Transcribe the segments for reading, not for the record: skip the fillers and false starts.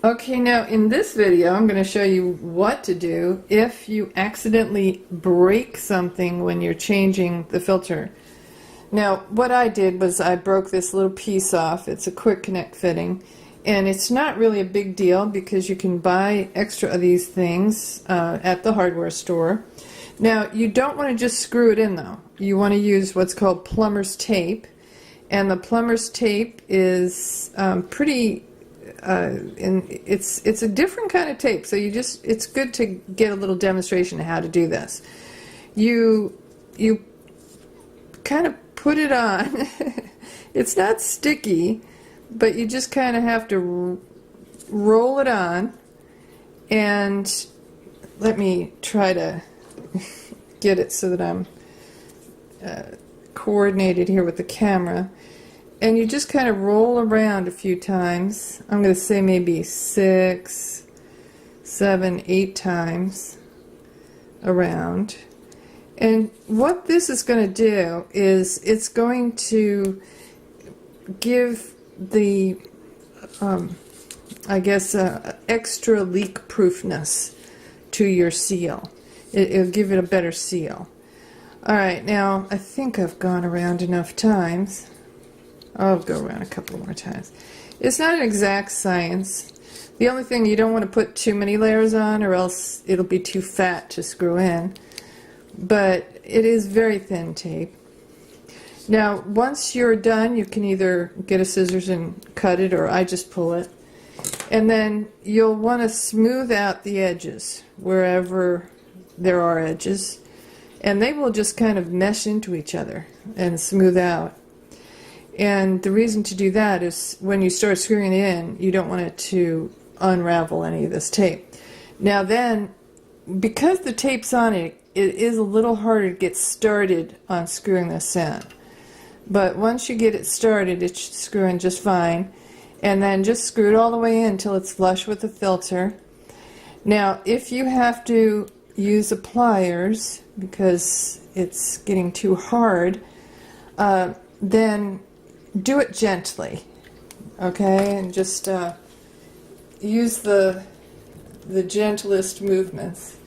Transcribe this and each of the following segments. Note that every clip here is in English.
Okay, now in this video I'm going to show you what to do if you accidentally break something when you're changing the filter. Now what I did was I broke this little piece off. It's a quick connect fitting, and it's not really a big deal because you can buy extra of these things at the hardware store. Now you don't want to just screw it in though. You want to use what's called plumber's tape, and the plumber's tape is pretty and it's a different kind of tape, so it's good to get a little demonstration of how to do this. You kind of put it on. It's not sticky, but you just kind of have to roll it on, and let me try to get it so that I'm coordinated here with the camera. And you just kind of roll around a few times. I'm going to say maybe 6, 7, 8 times around. And what this is going to do is it's going to give the, I guess, extra leak proofness to your seal. It'll give it a better seal. Alright, now I think I've gone around enough times. I'll go around a couple more times. It's not an exact science. The only thing, you don't want to put too many layers on or else it'll be too fat to screw in. But it is very thin tape. Now once you're done, you can either get a scissors and cut it, or I just pull it. And then you'll want to smooth out the edges wherever there are edges. And they will just kind of mesh into each other and smooth out. And the reason to do that is when you start screwing it in, you don't want it to unravel any of this tape. Now then, because the tape's on it, it is a little harder to get started on screwing this in. But once you get it started, it should screw in just fine. And then just screw it all the way in until it's flush with the filter. Now, if you have to use the pliers because it's getting too hard, then do it gently, okay, and just use the gentlest movements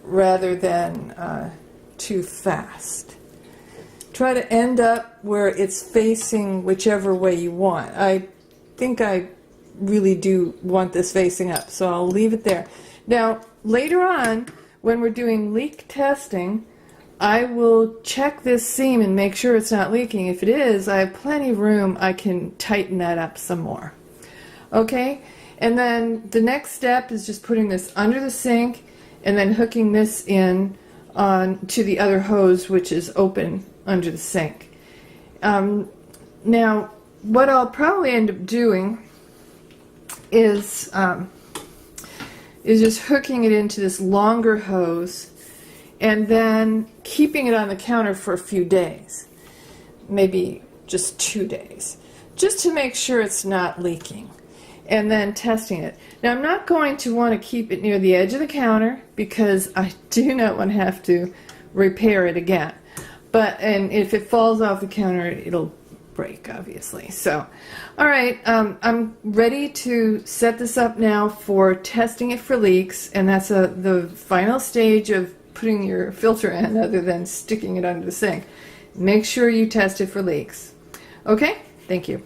rather than too fast. Try to end up where it's facing whichever way you want. I think I really do want this facing up, so I'll leave it there. Now later on, when we're doing leak testing, I will check this seam and make sure it's not leaking. If it is, I have plenty of room. I can tighten that up some more. Okay? And then the next step is just putting this under the sink and then hooking this in on to the other hose, which is open under the sink. Now, what I'll probably end up doing is just hooking it into this longer hose and then keeping it on the counter for a few days, maybe just 2 days, just to make sure it's not leaking, and then testing it. Now I'm not going to want to keep it near the edge of the counter because I do not want to have to repair it again. And if it falls off the counter, it'll break, obviously. So, alright, I'm ready to set this up now for testing it for leaks, and that's the final stage of putting your filter in, other than sticking it under the sink. Make sure you test it for leaks. Okay? Thank you.